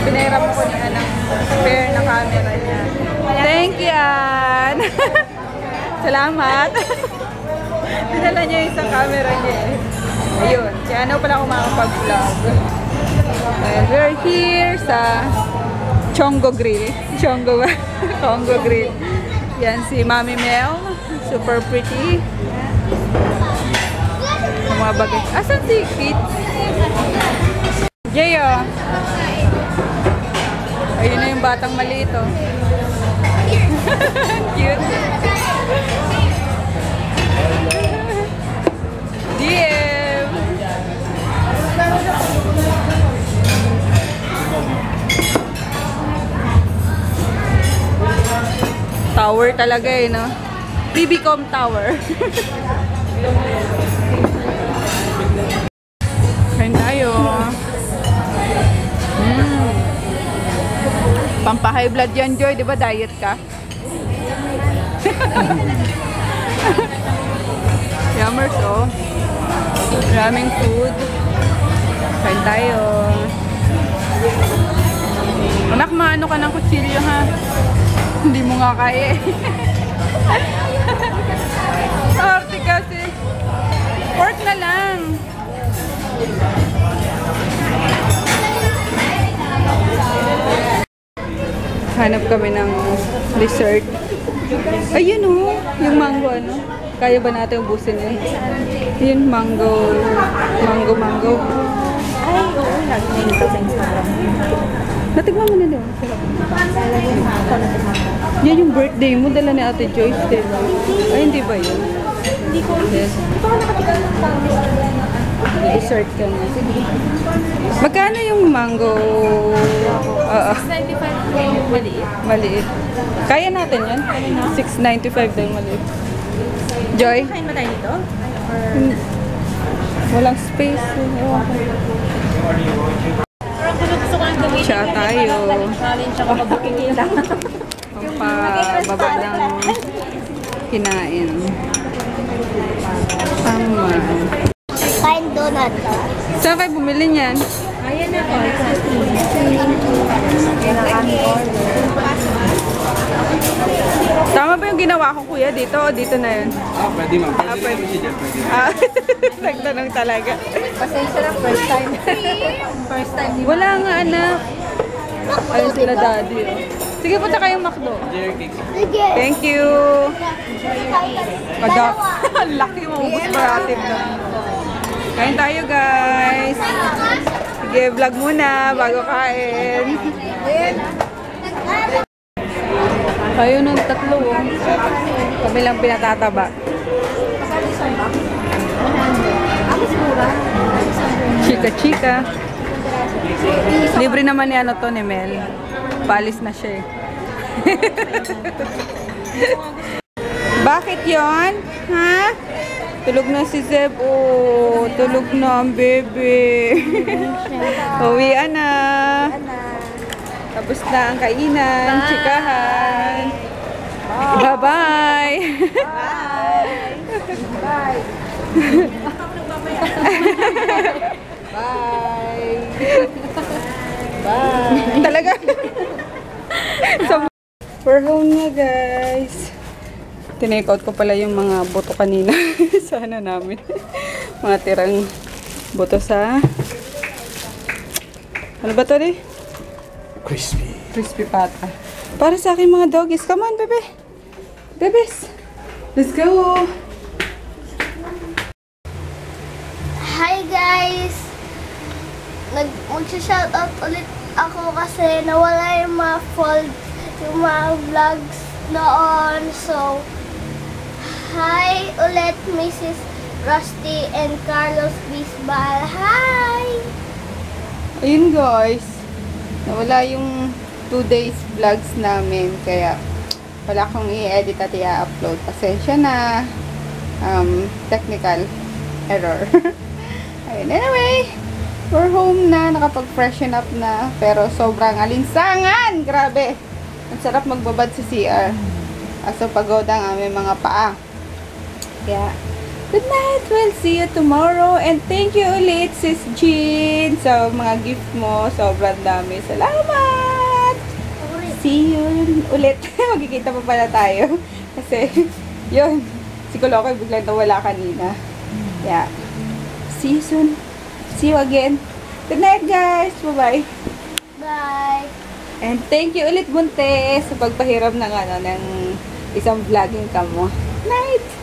Pinahiram ko niya ng spare na camera niya. Thank you, Ann! Salamat! Dinala niya yung isang camera niya eh. Ayun, si ano pala ako makakapag-vlog. And we're here sa Chongo Grill. Chongo Grill. Yan si Mami Mel. Super pretty. Yung mga bagay. Asan si Kit? Jayo. Ayun na yung batang maliit oh. Cute. DM. Tower talaga eh, no? BBCom Tower. Kain tayo. Pampa-high blood yan, Joy. Di ba diet ka? Yummers, oh. Maraming food. Kain tayo. Anak, maano ka ng kutsilyo, ha? Hindi mo nga kaya, eh. Arte kasi. Pork na lang. Hanap kami ng dessert. Ayun oh, yung mango ano. Kaya ba natin ubusin yun? Yun, mango. Ay, oo, nag-name ko sa Instagram. Natigman mo na doon. Yan yung birthday mo, dala ni Ate Joyce, diba? Ay, hindi ba yun? Hindi ko. Yes. Ito ka nakatigal ng Dessert ka na. Magkano yung mango? 695 yung maliit. Maliit. Kaya natin yan? 695 daw yung maliit. Joy? Kain ba tayo nito? Walang space. Gusto ko lang gawin. Siya tayo. Challenge ako mag-booking lang. Pampababa ng kinain. Tama. Kain donut. Saan kayo bumili niyan? Ayan na po. Tama ba yung ginawa ko, kuya? Dito o dito na yun? Pwede ma'am. Pwede. Nagtanong talaga. Pasensya lang, first time. First time. Wala nga, anak. Ayun sila daddy. Oh. Sige, punta kayong McDo. Sige. Thank you. Ang laki mo. Ubus parating na. Kain tayo, guys. Sige, vlog muna bago kain. Kayo nung tatlo. Oh. Kami lang pinatataba. Chika-chika. Libre naman ni ano to ni Mel. Palis na siya eh. Bakit yon? Ha? Tulog na si Zeb. Oh, tulog na ang bebe. Uwian na. Tapos na ang kainan. Chikahan. Bye-bye. Bye. Bye. Bye. Talaga. So, we're home na, guys. Tinake out ko pala yung mga boto kanina sa ano namin. Mga tirang boto sa... Ano ba ito, eh? Crispy pata. Para sa akin mga doggies. Come on, bebe. Bebes. Let's go. Hi guys! Mag-shoutout ulit ako kasi nawala yung mga vlogs noon. So, hi ulit Mrs. Rusty and Carlos Bisbal. Hi! Ayun guys. Nawala yung 2 days vlogs namin. Kaya wala akong i-edit at i-upload. Pasensya na. Technical error. Ayun, anyway, we're home na, nakapag-freshen up na, pero sobrang alinsangan, grabe. Ang sarap magbabad sa CR. Aso pagod ang aming mga paa. Kaya, Good night. We'll see you tomorrow. And thank you ulit, Sis Jean, sa mga gift mo. Sobrang dami. Salamat! See you ulit. Magkikita pa pala tayo. Kasi, yun. Si Kulokoy biglang nawala kanina. Yeah. See you soon. See you again. Good night, guys. Bye-bye. Bye. And thank you ulit, Bunte, sa pagpahiram ng, ng isang vlogging cam mo. Night!